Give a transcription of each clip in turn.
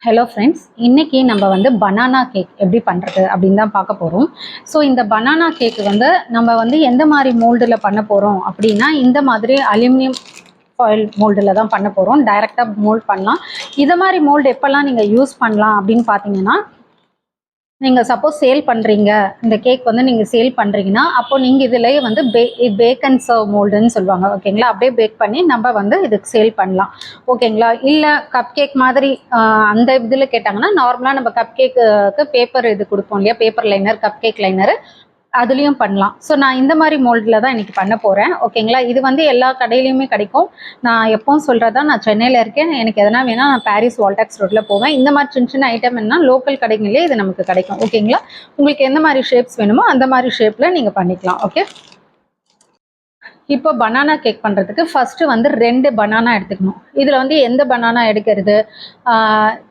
Hello friends, இன்னைக்கு நம்ம வந்து பனானா கேக் எப்படி பண்ணுறது அப்படின்னு தான் பார்க்க போகிறோம். ஸோ இந்த பனானா கேக் வந்து நம்ம வந்து எந்த மாதிரி மோல்டில் பண்ண போகிறோம் அப்படின்னா, இந்த மாதிரி அலுமினியம் ஃபாயில் மோல்டில் தான் பண்ண போகிறோம். டைரெக்டாக மோல்ட் பண்ணலாம். இதை மாதிரி மோல்டு எப்போல்லாம் நீங்கள் யூஸ் பண்ணலாம் அப்படின்னு பார்த்தீங்கன்னா, நீங்கள் சப்போஸ் சேல் பண்ணுறீங்க, இந்த கேக் வந்து நீங்கள் சேல் பண்ணுறீங்கன்னா, அப்போ நீங்கள் இதிலேயே வந்து பேக் அண்ட் சர்வ் மோல்டுன்னு சொல்லுவாங்க. ஓகேங்களா? அப்படியே பேக் பண்ணி நம்ம வந்து இதுக்கு சேல் பண்ணலாம். ஓகேங்களா? இல்லை கப் கேக் மாதிரி அந்த இதில் கேட்டாங்கன்னா, நார்மலாக நம்ம கப் கேக்கு பேப்பர் இது கொடுப்போம் இல்லையா, paper liner, cup cake liner, அதுலேயும் பண்ணலாம். ஸோ நான் இந்த மாதிரி மோல்டில் தான் இன்றைக்கி பண்ண போகிறேன். ஓகேங்களா? இது வந்து எல்லா கடையிலையுமே கிடைக்கும். நான் எப்பவும் சொல்கிறதா, நான் சென்னையில் இருக்கேன். எனக்கு எதனா வேணால் நான் பாரிஸ் வால்டாக்ஸ் ரோட்டில் போவேன். இந்த மாதிரி சின்ன சின்ன ஐட்டம் என்ன லோக்கல் கடைகளே இது நமக்கு கிடைக்கும். ஓகேங்களா? உங்களுக்கு எந்த மாதிரி ஷேப்ஸ் வேணுமோ அந்த மாதிரி ஷேப்பில் நீங்கள் பண்ணிக்கலாம். ஓகே, இப்போ பனானா கேக் பண்ணுறதுக்கு ஃபஸ்ட்டு வந்து 2 பனானா எடுத்துக்கணும். இதில் வந்து எந்த பனானா எடுக்கிறது,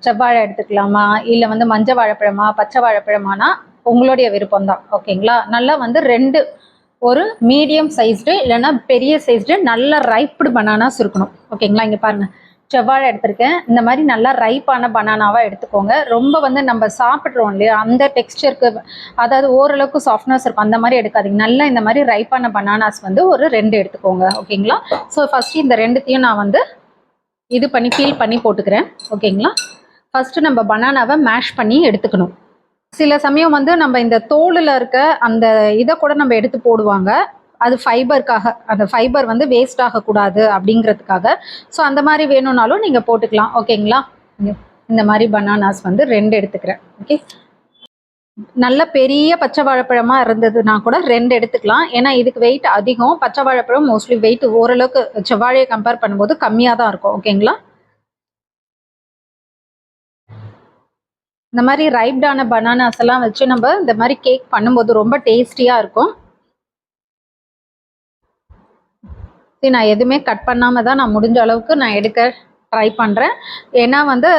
செவ்வாழை எடுத்துக்கலாமா, இல்லை வந்து மஞ்சள் வாழைப்பழமா, பச்சை வாழைப்பழமானா உங்களுடைய விருப்பம் தான். ஓகேங்களா? நல்லா வந்து 2 ஒரு மீடியம் சைஸ்டு இல்லைன்னா பெரிய சைஸ்டு நல்ல ரைப்டு பனானாஸ் இருக்கணும். ஓகேங்களா? இங்கே பாருங்கள், செவ்வாழை எடுத்திருக்கேன். இந்த மாதிரி நல்லா ரைப்பான பனானாவாக எடுத்துக்கோங்க. ரொம்ப வந்து நம்ம சாப்பிட்றோம் இல்லையா, அந்த டெக்ஸ்டருக்கு, அதாவது ஓரளவுக்கு சாஃப்ட்னஸ் இருக்கும், அந்த மாதிரி எடுக்காதீங்க. நல்லா இந்த மாதிரி ரைப்பான பனானாஸ் வந்து ஒரு 2 எடுத்துக்கோங்க. ஓகேங்களா? ஸோ ஃபஸ்ட்டு இந்த 2த்தையும் நான் வந்து இது பண்ணி ஃபீல் பண்ணி போட்டுக்கிறேன். ஓகேங்களா? ஃபஸ்ட்டு நம்ம பனானாவை மேஷ் பண்ணி எடுத்துக்கணும். சில சமயம் வந்து நம்ம இந்த தோலில் இருக்க அந்த இதை கூட நம்ம எடுத்து போடுவாங்க. அது ஃபைபருக்காக, அந்த ஃபைபர் வந்து வேஸ்ட் ஆகக்கூடாது அப்படிங்கிறதுக்காக. ஸோ அந்த மாதிரி வேணும்னாலும் நீங்கள் போட்டுக்கலாம். ஓகேங்களா? இந்த மாதிரி பனானாஸ் வந்து 2 எடுத்துக்கிறேன். ஓகே, நல்ல பெரிய பச்சை வாழைப்பழமா இருந்ததுன்னா கூட 2 எடுத்துக்கலாம். ஏன்னா இதுக்கு வெயிட் அதிகம். பச்சை வாழைப்பழம் மோஸ்ட்லி வெயிட் ஓரளவுக்கு செவ்வாழையை கம்பேர் பண்ணும்போது கம்மியாக தான் இருக்கும். ஓகேங்களா? இந்த மாதிரி ரைப்டான பனானாஸ் எல்லாம் வச்சு நம்ம இந்த மாதிரி கேக் பண்ணும்போது ரொம்ப டேஸ்டியாக இருக்கும். நான் எதுவுமே கட் பண்ணாமல் தான் நான் முடிஞ்ச அளவுக்கு நான் எடுக்க ட்ரை பண்ணுறேன். ஏன்னா வந்து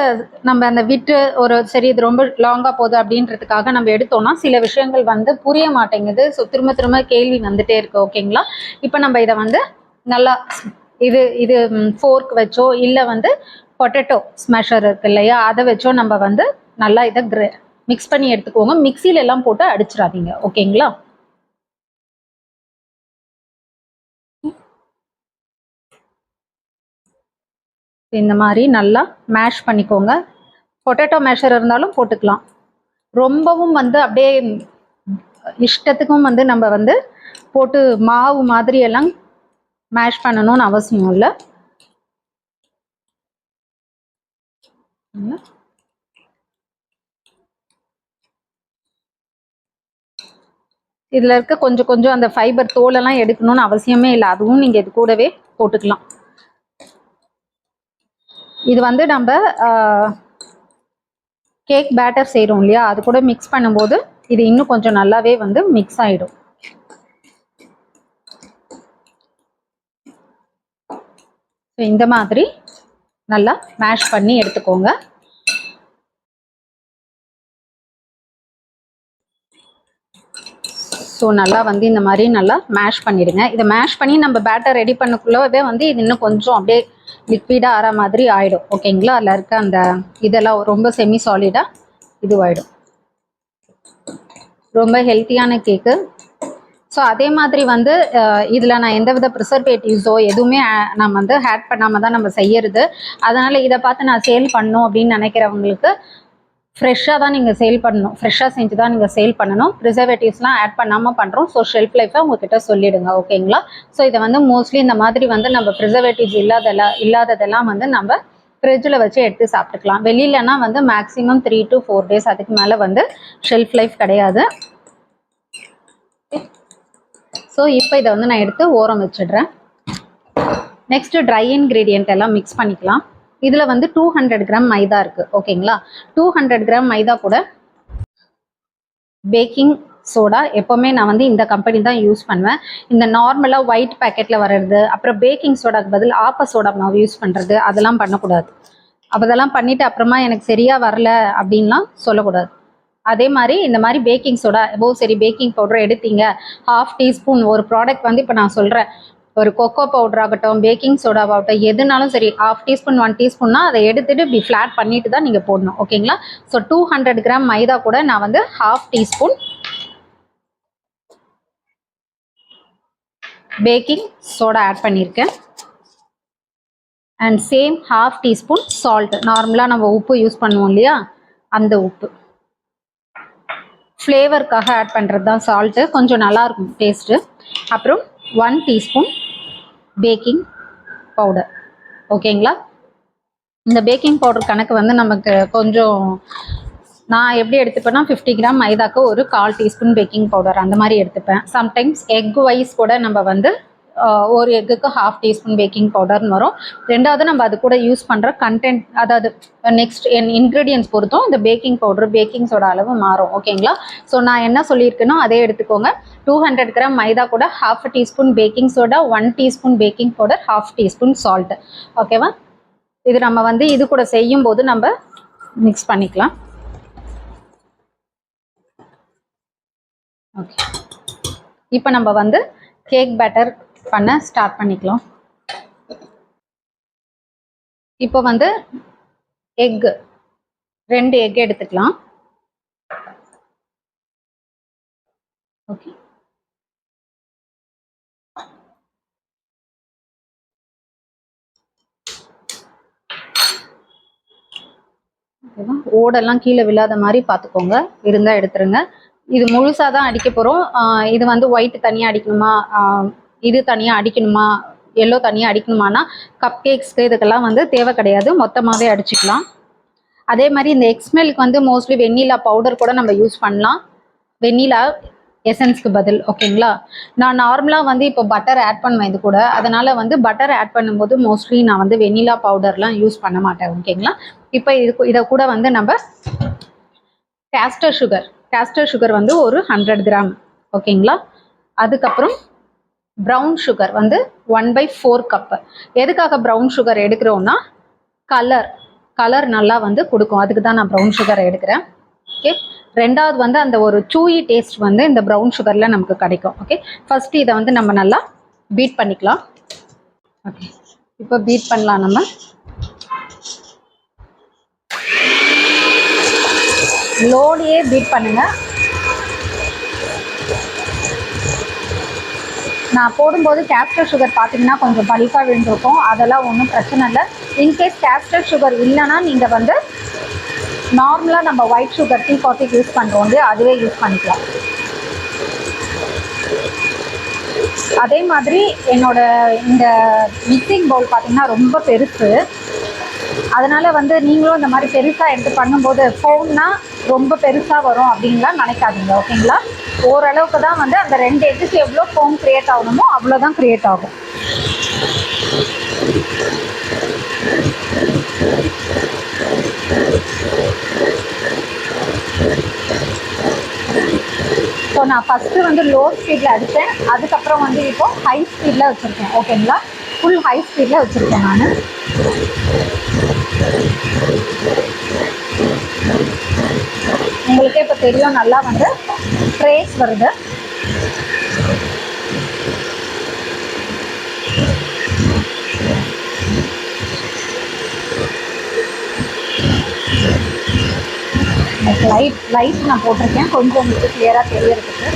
நம்ம அந்த விட்டு ஒரு சரி இது ரொம்ப லாங்காக போகுது அப்படின்றதுக்காக நம்ம எடுத்தோம்னா சில விஷயங்கள் வந்து புரிய மாட்டேங்குது. ஸோ திரும்ப திரும்ப கேள்வி வந்துட்டே இருக்கு. ஓகேங்களா? இப்போ நம்ம இதை வந்து நல்லா இது ஃபோர்க் வச்சோ இல்லை வந்து பொட்டேட்டோ ஸ்மாஷர் இருக்கு இல்லையா, அதை வச்சோ நம்ம வந்து நல்லா இதை மிக்ஸ் பண்ணி எடுத்துக்கோங்க. மிக்சியில எல்லாம் போட்டு அடிச்சிடாதீங்க. ஓகேங்களா? இந்த மாதிரி நல்லா மேஷ் பண்ணிக்கோங்க. பொட்டேட்டோ மேஷர் இருந்தாலும் போட்டுக்கலாம். ரொம்பவும் வந்து அப்படியே இஷ்டத்துக்கும் வந்து நம்ம வந்து போட்டு மாவு மாதிரி எல்லாம் மேஷ் பண்ணணும்னு அவசியம் இல்லை. இதில் இருக்க கொஞ்சம் கொஞ்சம் அந்த ஃபைபர் தோலெல்லாம் எடுக்கணும்னு அவசியமே இல்லை. அதுவும் நீங்கள் இது கூடவே போட்டுக்கலாம். இது வந்து நம்ம கேக் பேட்டர் செய்கிறோம் இல்லையா, அது கூட மிக்ஸ் பண்ணும்போது இது இன்னும் கொஞ்சம் நல்லாவே வந்து மிக்ஸ் ஆகிடும். இந்த மாதிரி நல்லா மேஷ் பண்ணி எடுத்துக்கோங்க. ஸோ நல்லா வந்து இந்த மாதிரி நல்லா மேஷ் பண்ணிவிடுங்க. இதை மேஷ் பண்ணி நம்ம பேட்டர் ரெடி பண்ணக்குள்ளவே வந்து இது இன்னும் கொஞ்சம் அப்படியே லிக்விடாக ஆற மாதிரி ஆகிடும். ஓகேங்களா? அதில் இருக்க அந்த இதெல்லாம் ரொம்ப செமி சாலிடாக இதுவாகிடும். ரொம்ப ஹெல்த்தியான கேக்கு. ஸோ அதே மாதிரி வந்து இதில் நான் எந்தவித ப்ரிசர்வேட்டிவ்ஸோ எதுவுமே நான் வந்து ஆட் பண்ணாமல் தான் நம்ம செய்யறது. அதனால் இதை பார்த்து நான் சேல் பண்ணணும் அப்படின்னு நினைக்கிறவங்களுக்கு ஃப்ரெஷ்ஷாக தான் நீங்கள் சேல் பண்ணணும். ஃப்ரெஷ்ஷாக செஞ்சு தான் நீங்கள் சேல் பண்ணணும். ப்ரிசர்வேட்டிவ்ஸ்லாம் ஆட் பண்ணாமல் பண்ணுறோம். ஸோ ஷெல்ஃப் லைஃப்பை உங்ககிட்ட சொல்லிவிடுங்க. ஓகேங்களா? ஸோ இதை வந்து மோஸ்ட்லி இந்த மாதிரி வந்து நம்ம ப்ரிசர்வேட்டிவ்ஸ் இல்லாததெல்லாம் வந்து நம்ம ஃப்ரிட்ஜில் வச்சு எடுத்து சாப்பிட்டுக்கலாம். வெளியிலனா வந்து மேக்ஸிமம் 3 to 4 days, அதுக்கு மேலே வந்து ஷெல்ஃப் லைஃப் கிடையாது. ஸோ இப்போ இதை வந்து நான் எடுத்து ஓரம் வச்சிடுறேன். நெக்ஸ்ட்டு ட்ரை இன்க்ரீடியன்ட் எல்லாம் மிக்ஸ் பண்ணிக்கலாம். இதில் வந்து 200 கிராம் மைதா இருக்குது. ஓகேங்களா? 200 கிராம் மைதா கூட பேக்கிங் சோடா, எப்போவுமே நான் வந்து இந்த கம்பெனி தான் யூஸ் பண்ணுவேன். இந்த நார்மலாக ஒயிட் பேக்கெட்டில் வர்றது, அப்புறம் பேக்கிங் சோடாக்கு பதில் ஆப்ப சோடா மாவு யூஸ் பண்ணுறது, அதெல்லாம் பண்ணக்கூடாது. அதெல்லாம் பண்ணிவிட்டு அப்புறமா எனக்கு சரியாக வரல அப்படின்லாம் சொல்லக்கூடாது. அதே மாதிரி இந்த மாதிரி பேக்கிங் சோடா, சரி பேக்கிங் பவுடர் எடுத்தீங்க, ½ டீஸ்பூன் ஒரு ப்ராடக்ட் வந்து இப்போ நான் சொல்கிறேன் ஒரு கொக்கோ பவுடர் ஆகட்டும், பேக்கிங் சோடாவாகட்டும், எதுனாலும் சரி 1/2 டீஸ்பூன் 1 டீஸ்பூன்னா அதை எடுத்துட்டு இப்படி ஃப்ளாட் பண்ணிட்டு தான் நீங்கள் போடணும். ஓகேங்களா? ஸோ 200 கிராம் மைதா கூட நான் வந்து 1/2 டீஸ்பூன் பேக்கிங் சோடா ஆட் பண்ணியிருக்கேன். And same 1/2 teaspoon salt. நார்மலாக நம்ம உப்பு யூஸ் பண்ணுவோம் இல்லையா, அந்த உப்பு ஃப்ளேவருக்காக ஆட் பண்ணுறது தான் சால்ட்டு, கொஞ்சம் நல்லாயிருக்கும் டேஸ்ட்டு. அப்புறம் 1 டீஸ்பூன் பேக்கிங் பவுடர். ஓகேங்களா? இந்த பேக்கிங் பவுடர் கணக்கு வந்து நமக்கு கொஞ்சம், நான் எப்படி எடுத்துப்பேன்னா 50 கிராம் மைதாக்கு ஒரு 1/4 டீஸ்பூன் பேக்கிங் பவுடர் அந்த மாதிரி எடுத்துப்பேன். சம்டைம்ஸ் எக் வைஸ் கூட நம்ம வந்து ஒரு எக்குக்கு 1/2 டீஸ்பூன் பேக்கிங் பவுடர்னு வரும். ரெண்டாவது நம்ம அது கூட யூஸ் பண்ணுற கண்டென்ட், அதாவது நெக்ஸ்ட் இன்க்ரீடியன்ஸ் பொறுத்தும் இந்த பேக்கிங் பவுடர் பேக்கிங் சோடா அளவு மாறும். ஓகேங்களா? ஸோ நான் என்ன சொல்லியிருக்கேனோ அதே எடுத்துக்கோங்க. 200 கிராம் மைதா கூட 1/2 teaspoon baking soda, 1 teaspoon baking powder, 1/2 teaspoon salt. ஓகேவா? இது நம்ம வந்து இது கூட செய்யும் போது நம்ம மிக்ஸ் பண்ணிக்கலாம். ஓகே, இப்போ நம்ம வந்து கேக் பேட்டர் பண்ண ஸ்டார்ட் பண்ணிக்கலாம். இப்போ வந்து எக் 2 எக் எடுத்துக்கலாம். ஓகே, ஓகேவா? ஓடெல்லாம் கீழே விழாத மாதிரி பார்த்துக்கோங்க, இருந்தால் எடுத்துருங்க. இது முழுசாக தான் அடிக்க போகிறோம். இது வந்து ஒயிட் தனியாக அடிக்கணுமா, இது தனியாக அடிக்கணுமா, எல்லோ தனியாக அடிக்கணுமானா கப் கேக்ஸ்க்கு இதுக்கெல்லாம் வந்து தேவை கிடையாது, மொத்தமாகவே அடிச்சுக்கலாம். அதே மாதிரி இந்த எக்ஸ்மெல்க்கு வந்து மோஸ்ட்லி வெண்ணிலா பவுடர் கூட நம்ம யூஸ் பண்ணலாம், வெண்ணிலா எசன்ஸ்க்கு பதில். ஓகேங்களா? நான் நார்மலாக வந்து இப்போ பட்டர் ஆட் பண்ணுவேன் இது கூட, அதனால் வந்து பட்டர் ஆட் பண்ணும்போது மோஸ்ட்லி நான் வந்து வெண்ணிலா பவுடர்லாம் யூஸ் பண்ண மாட்டேன். ஓகேங்களா? இப்போ இதை கூட வந்து நம்ம கேஸ்டர் சுகர் வந்து ஒரு 100 கிராம். ஓகேங்களா? அதுக்கப்புறம் ப்ரௌன் சுகர் வந்து 1/4 கப்பு. எதுக்காக ப்ரௌன் சுகர் எடுக்கிறோன்னா கலர் நல்லா வந்து கொடுக்கும், அதுக்கு தான் நான் ப்ரௌன் சுகர் எடுக்கிறேன். ஓகே, ரெண்டாவது வந்து அந்த ஒரு சூயி டேஸ்ட் வந்து இந்த ப்ரௌன் சுகரில் நமக்கு கிடைக்கும். ஓகே, ஃபர்ஸ்ட் இதை வந்து நம்ம நல்லா பீட் பண்ணிக்கலாம். ஓகே, இப்போ பீட் பண்ணலாம். நம்ம லோலியே பீட் பண்ணுங்க. நான் போடும்போது கேஸ்டர் சுகர் பார்த்தீங்கன்னா கொஞ்சம் பல்காக விழுந்திருக்கும், அதெல்லாம் ஒன்றும் பிரச்சனை இல்லை. இன்கேஸ் கேஸ்டர் சுகர் இல்லைன்னா நீங்கள் வந்து நார்மலாக நம்ம ஒயிட் சுகர் டீ காஃபிக்கு யூஸ் பண்ணுறோம் இல்லையா, அதுவே யூஸ் பண்ணிக்கலாம். அதே மாதிரி என்னோட இந்த மிக்சிங் பவுல் பார்த்தீங்கன்னா ரொம்ப பெருசு, அதனால் வந்து நீங்களும் இந்த மாதிரி பெருசாக எடுத்து பண்ணும்போது ஃபோன்னா ரொம்ப பெருசாக வரும் அப்படின்லாம் நினைக்காதீங்க. ஓகேங்களா? ஓரளவுக்கு தான் வந்து அந்த 2 எக்குக்கு எவ்வளோ ஃபோம் க்ரியேட் ஆகணுமோ அவ்வளோதான் க்ரியேட் ஆகும். ஸோ நான் ஃபஸ்ட்டு வந்து லோ ஸ்பீடில் அடித்தேன், அதுக்கப்புறம் வந்து இப்போ ஹை ஸ்பீடில் வச்சுருக்கேன். ஓகேங்களா? ஃபுல் ஹை ஸ்பீடில் வச்சுருக்கேன் நான். உங்களுக்கே இப்போ தெரியும், நல்லா வந்து ட்ரேஸ் வருது. லைட் நான் போட்டிருக்கேன், கொஞ்சம் உங்களுக்கு கிளியராக தெரியறதுக்கு.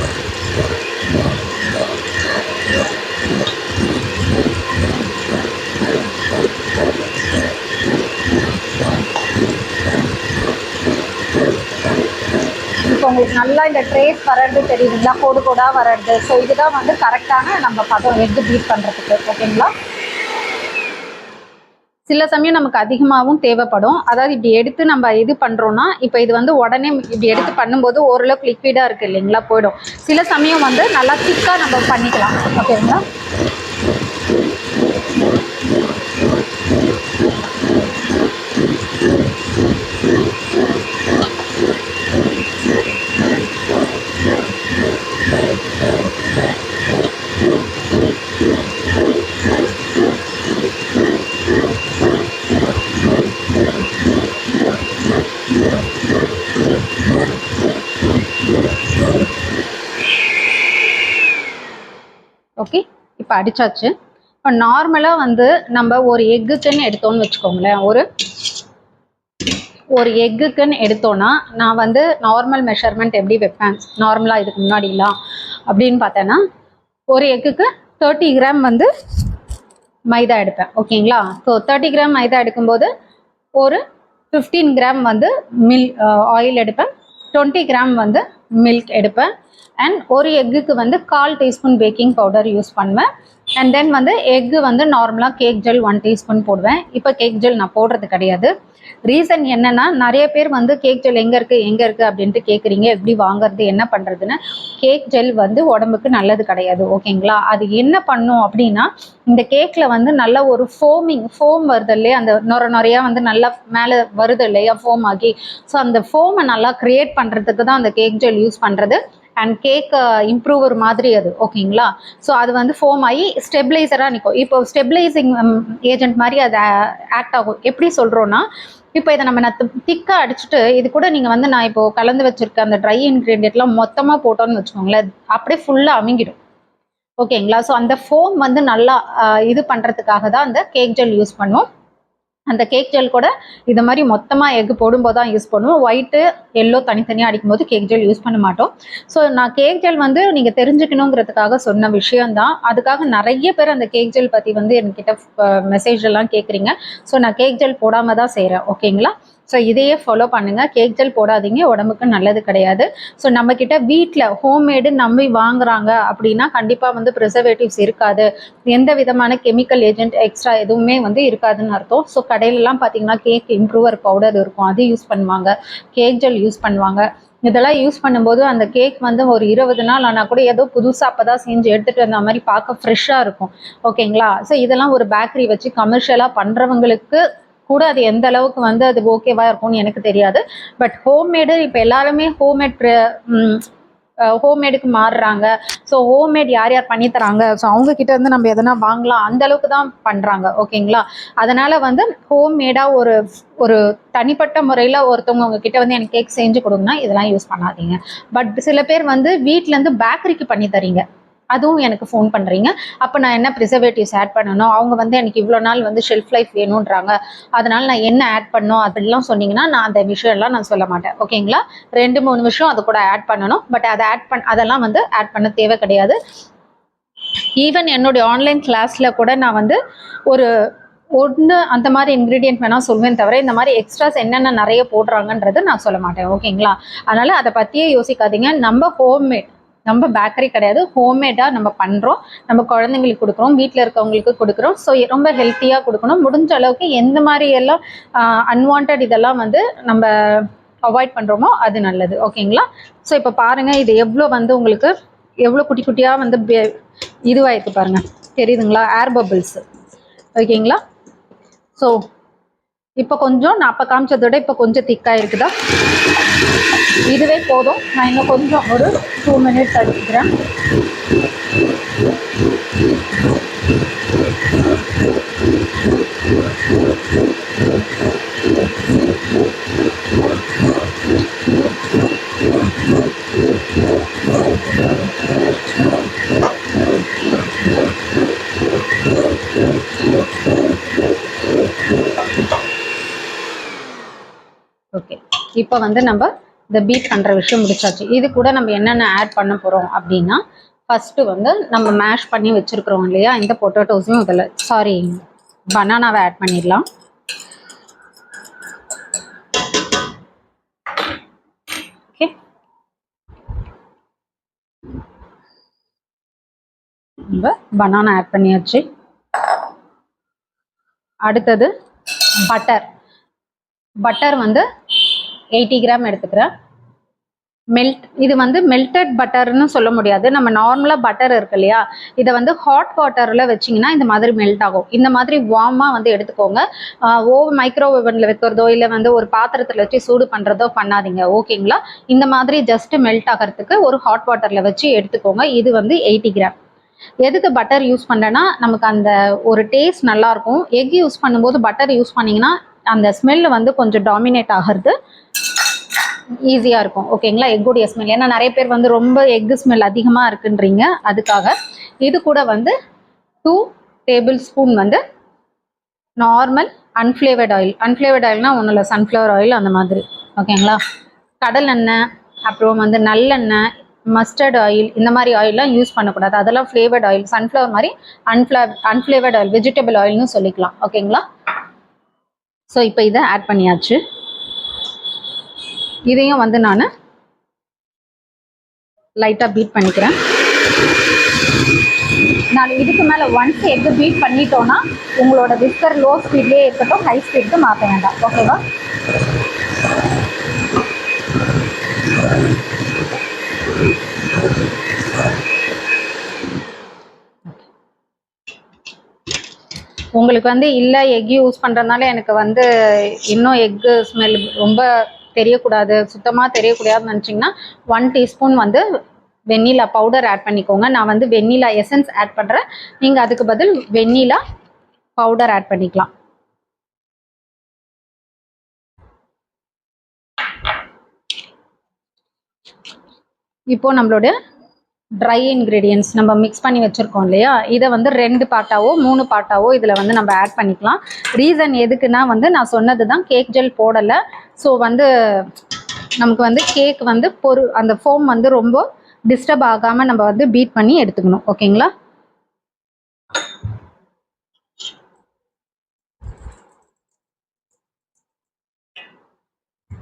இப்போ உங்களுக்கு நல்லா இந்த ட்ரேஸ் வர்றது தெரியுதுங்களா, கோடு கோடாக வர்றது. ஸோ இதுதான் வந்து கரெக்டான நம்ம பதம் எக்கு பீட் பண்ணுறதுக்கு. ஓகேங்களா? சில சமயம் நமக்கு அதிகமாகவும் தேவைப்படும். அதாவது இப்படி எடுத்து நம்ம இது பண்ணுறோன்னா, இப்போ இது வந்து உடனே இப்படி எடுத்து பண்ணும்போது ஓரளவுக்கு லிக்விடாக இருக்குது இல்லைங்களா, போயிடும். சில சமயம் வந்து நல்லா திக்காக நம்ம பண்ணிக்கலாம். ஓகேங்களா? ஓகே, இப்போ அடிச்சாச்சு. இப்போ நார்மலாக வந்து நம்ம ஒரு எக்குக்குன்னு எடுத்தோம்னு வச்சுக்கோங்களேன், ஒரு எக்குக்குன்னு எடுத்தோன்னா நான் வந்து நார்மல் மெஷர்மெண்ட் எப்படி வைப்பேன் நார்மலாக இதுக்கு முன்னாடிலாம் அப்படின்னு பார்த்தேன்னா, ஒரு எக்குக்கு 30 கிராம் வந்து மைதா எடுப்பேன். ஓகேங்களா? ஸோ 30 கிராம் மைதா எடுக்கும்போது ஒரு 15 கிராம் வந்து ஆயில் எடுப்பேன், 20 கிராம் வந்து மில்க் எடுப்பேன், அண்ட் ஒரு எக்குக்கு வந்து 1/4 டீஸ்பூன் பேக்கிங் பவுடர் யூஸ் பண்ணுவேன். அண்ட் தென் வந்து எக்கு வந்து நார்மலாக கேக் ஜெல் 1 டீஸ்பூன் போடுவேன். இப்போ கேக் ஜெல் நான் போடுறது கிடையாது. ரீசன் என்னன்னா, நிறைய பேர் வந்து கேக் ஜெல் எங்கே இருக்குது அப்படின்ட்டு கேட்குறீங்க, எப்படி வாங்குறது என்ன பண்ணுறதுன்னு. கேக் ஜெல் வந்து உடம்புக்கு நல்லது கிடையாது. ஓகேங்களா? அது என்ன பண்ணும் அப்படின்னா, இந்த கேக்கில் வந்து நல்ல ஒரு ஃபோம் வருது இல்லையா, அந்த நுரையா வந்து நல்லா மேலே வருது இல்லையா ஃபோம் ஆகி. ஸோ அந்த ஃபோமை நல்லா க்ரியேட் பண்ணுறதுக்கு தான் அந்த கேக் ஜெல் யூஸ் பண்ணுறது. அண்ட் கேக் இம்ப்ரூவர் மாதிரி அது. ஓகேங்களா? ஸோ அது வந்து ஃபோம் ஆகி ஸ்டெபிளைசராக நிற்கும். இப்போ ஸ்டெபிளைசிங் ஏஜென்ட் மாதிரி அது ஆக்ட் ஆகும். எப்படி சொல்கிறோன்னா, இப்போ இதை நம்ம திக்காக அடிச்சுட்டு இது கூட நீங்கள் வந்து நான் இப்போ கலந்து வச்சிருக்க அந்த ட்ரை இன்க்ரீடியன்ட்லாம் மொத்தமாக போட்டோன்னு வச்சுக்கோங்களேன், அப்படியே ஃபுல்லாக அமுங்கிடும். ஓகேங்களா? ஸோ அந்த ஃபோம் வந்து நல்லா இது பண்ணுறதுக்காக தான் அந்த கேக் ஜெல் யூஸ் பண்ணுவோம். அந்த கேக் ஜெல் கூட இது மாதிரி மொத்தமாக எக் போடும்போது தான் யூஸ் பண்ணுவோம். ஒயிட்டு எல்லோ தனித்தனியாக அடிக்கும்போது கேக் ஜெல் யூஸ் பண்ண மாட்டோம். ஸோ நான் கேக் ஜெல் வந்து நீங்கள் தெரிஞ்சுக்கணுங்கிறதுக்காக சொன்ன விஷயம்தான். அதுக்காக நிறைய பேர் அந்த கேக் ஜெல் பற்றி வந்து என்கிட்ட மெசேஜ் எல்லாம் கேட்குறீங்க. ஸோ நான் கேக் ஜெல் போடாமல் தான் செய்கிறேன். ஓகேங்களா? ஸோ இதையே ஃபாலோ பண்ணுங்கள். கேக் ஜெல் போடாதீங்க, உடம்புக்கு நல்லது கிடையாது. ஸோ நம்மக்கிட்ட வீட்டில் ஹோம்மேடு நம்பி வாங்குறாங்க அப்படின்னா கண்டிப்பாக வந்து ப்ரிசர்வேட்டிவ்ஸ் இருக்காது, எந்த விதமான கெமிக்கல் ஏஜென்ட் எக்ஸ்ட்ரா எதுவுமே வந்து இருக்காதுன்னு அர்த்தம். ஸோ கடையிலலாம் பார்த்தீங்கன்னா கேக் இம்ப்ரூவர் பவுடர் இருக்கும், அது யூஸ் பண்ணுவாங்க, கேக் ஜெல் யூஸ் பண்ணுவாங்க. இதெல்லாம் யூஸ் பண்ணும்போது அந்த கேக் வந்து ஒரு 20 நாள் ஆனால் கூட ஏதோ புதுசாக அப்போ தான் செஞ்சு எடுத்துகிட்டு வந்த மாதிரி பார்க்க ஃப்ரெஷ்ஷாக இருக்கும். ஓகேங்களா? ஸோ இதெல்லாம் ஒரு பேக்கரி வச்சு கமர்ஷியலாக பண்ணுறவங்களுக்கு கூட அது எந்த அளவுக்கு வந்து அது ஓகேவா இருக்கும்னு எனக்கு தெரியாது. பட் ஹோம்மேடு இப்போ எல்லாருமே ஹோம்மேடுக்கு மாறுறாங்க. ஸோ ஹோம்மேட் யார் யார் பண்ணி தராங்க, ஸோ அவங்க கிட்ட இருந்து நம்ம எதனா வாங்கலாம், அந்த அளவுக்கு தான் பண்ணுறாங்க. ஓகேங்களா? அதனால வந்து ஹோம்மேடாக ஒரு தனிப்பட்ட முறையில் ஒருத்தவங்க உங்ககிட்ட வந்து எனக்கு கேக் செஞ்சு கொடுங்கன்னா இதெல்லாம் யூஸ் பண்ணாதீங்க. பட் சில பேர் வந்து வீட்டிலேருந்து பேக்கரிக்கு பண்ணி தரீங்க, அதுவும் எனக்கு ஃபோன் பண்ணுறீங்க. அப்போ நான் என்ன ப்ரிசர்வேட்டிவ்ஸ் ஆட் பண்ணணும், அவங்க வந்து எனக்கு இவ்வளோ நாள் வந்து ஷெல்ஃப் லைஃப் வேணுன்றாங்க, அதனால் நான் என்ன ஆட் பண்ணணும் அப்படிலாம் சொன்னீங்கன்னா நான் அந்த விஷயம்லாம் நான் சொல்ல மாட்டேன். ஓகேங்களா? 2-3 விஷயம் அது கூட ஆட் பண்ணணும். பட் அதை அதெல்லாம் வந்து ஆட் பண்ண தேவை கிடையாது. ஈவன் என்னுடைய ஆன்லைன் கிளாஸில் கூட நான் வந்து ஒன்று அந்த மாதிரி இன்க்ரீடியன்ட் வேணால் சொல்வேன் தவிர இந்த மாதிரி எக்ஸ்ட்ராஸ் என்னென்ன நிறைய போடுறாங்கன்றது நான் சொல்ல மாட்டேன். ஓகேங்களா? அதனால் அதை பற்றியே யோசிக்காதீங்க. நம்ம ஹோம்மேட், நம்ம பேக்கரி கிடையாது, ஹோம்மேடாக நம்ம பண்ணுறோம், நம்ம குழந்தைங்களுக்கு கொடுக்குறோம், வீட்டில் இருக்கவங்களுக்கு கொடுக்குறோம். ஸோ ரொம்ப ஹெல்த்தியாக கொடுக்கணும். முடிஞ்ச அளவுக்கு எந்த மாதிரி எல்லாம் அன்வான்ட் இதெல்லாம் வந்து நம்ம அவாய்ட் பண்ணுறோமோ அது நல்லது. ஓகேங்களா? ஸோ இப்போ பாருங்கள், இது எவ்வளோ வந்து உங்களுக்கு எவ்வளோ குட்டி குட்டியாக வந்து இதுவாயிருக்கு பாருங்கள், தெரியுதுங்களா? ஏர் பபிள்ஸ். ஓகேங்களா? ஸோ இப்போ கொஞ்சம் நான் அப்போ காமிச்சதோட இப்போ கொஞ்சம் திக்காக இருக்குதா, இதுவே போதும். நான் இன்னும் கொஞ்சம் ஒரு 2 மினிட்ஸ் அடிச்சுக்கிறேன். ஓகே, இப்போ வந்து நம்ம இந்த பீட் பண்ணுற விஷயம் முடிச்சாச்சு. இது கூட நம்ம என்னென்ன ஆட் பண்ண போகிறோம் அப்படின்னா, ஃபஸ்ட்டு வந்து நம்ம மேஷ் பண்ணி வச்சுருக்கிறோம் இல்லையா, இந்த பொட்டேட்டோஸையும் இதில் பனானாவை ஆட் பண்ணிடலாம். ஓகே, நம்ம பனானா ஆட் பண்ணியாச்சு. அடுத்தது பட்டர் வந்து 80 கிராம் எடுத்துக்கிறேன். இது வந்து மெல்டட் பட்டர்னு சொல்ல முடியாது, நம்ம நார்மலாக பட்டர் இருக்கு இல்லையா, இதை வந்து ஹாட் வாட்டரில் வச்சிங்கன்னா இந்த மாதிரி மெல்ட் ஆகும். இந்த மாதிரி வார்மாக வந்து எடுத்துக்கோங்க. மைக்ரோவேவனில் வைக்கிறதோ இல்லை வந்து ஒரு பாத்திரத்தில் வச்சு சூடு பண்ணுறதோ பண்ணாதீங்க. ஓகேங்களா? இந்த மாதிரி ஜஸ்ட் மெல்ட் ஆகிறதுக்கு ஒரு ஹாட் வாட்டரில் வச்சு எடுத்துக்கோங்க. இது வந்து 80 கிராம். எதுக்கு பட்டர் யூஸ் பண்ணுறேன்னா, நமக்கு அந்த ஒரு டேஸ்ட் நல்லாயிருக்கும். எக் யூஸ் பண்ணும்போது பட்டர் யூஸ் பண்ணிங்கன்னா அந்த ஸ்மெல் வந்து கொஞ்சம் டாமினேட் ஆகிறது ஈஸியாக இருக்கும். ஓகேங்களா? எக்குடைய ஸ்மெல், ஏன்னா நிறைய பேர் வந்து ரொம்ப எக்கு ஸ்மெல் அதிகமாக இருக்குன்றீங்க, அதுக்காக. இது கூட வந்து 2 டேபிள் ஸ்பூன் வந்து நார்மல் அன்ஃப்ளேவர்ட் ஆயில். அன்ஃப்ளேவர்ட் ஆயில்னா ஒன்றும் இல்லை, சன்ஃப்ளவர் ஆயில் அந்த மாதிரி. ஓகேங்களா? கடல் எண்ணெய், அப்புறம் வந்து நல்லெண்ணெய், மஸ்டர்ட் ஆயில், இந்த மாதிரி ஆயிலெலாம் யூஸ் பண்ணக்கூடாது. அதெல்லாம் ஃப்ளேவர்ட் ஆயில். சன்ஃப்ளவர் மாதிரி அன்ஃப்ளேவர்ட் ஆயில், வெஜிடபிள் ஆயில்னு சொல்லிக்கலாம். ஓகேங்களா? ஸோ இப்போ இதை ஆட் பண்ணியாச்சு. இதையும் வந்து நான் லைட்டாக பீட் பண்ணிக்கிறேன். நான் இதுக்கு மேலே ஒன்ஸ் எக்கு பீட் பண்ணிட்டோன்னா உங்களோட விஸ்கர் லோ ஸ்பீட்லேயே இருக்கட்டும், ஹை ஸ்பீடுக்கு மாற்ற வேண்டாம். ஓகேவா? உங்களுக்கு வந்து இல்லை எக் யூஸ் பண்ணுறதுனால எனக்கு வந்து இன்னும் எக்கு ஸ்மெல் ரொம்ப தெரியக்கூடாது, சுத்தமாக தெரியக்கூடாதுன்னு நினச்சிங்கன்னா 1 டீஸ்பூன் வந்து வெண்ணிலா பவுடர் ஆட் பண்ணிக்கோங்க. நான் வந்து வெண்ணிலா எசன்ஸ் ஆட் பண்ணுறேன். நீங்கள் அதுக்கு பதில் வெண்ணிலா பவுடர் ஆட் பண்ணிக்கலாம். இப்போ நம்மளோட ட்ரை இன்க்ரீடியன்ட்ஸ் நம்ம மிக்ஸ் பண்ணி வச்சுருக்கோம் இல்லையா, இதை வந்து 2 பார்ட்டாவோ 3 பார்ட்டாவோ இதில் வந்து நம்ம ஆட் பண்ணிக்கலாம். ரீசன் எதுக்குன்னா வந்து நான் சொன்னது தான், கேக் ஜெல் போடலை. ஸோ வந்து நமக்கு வந்து கேக் வந்து அந்த ஃபோம் வந்து ரொம்ப டிஸ்டர்ப் ஆகாமல் நம்ம வந்து பீட் பண்ணி எடுத்துக்கணும். ஓகேங்களா?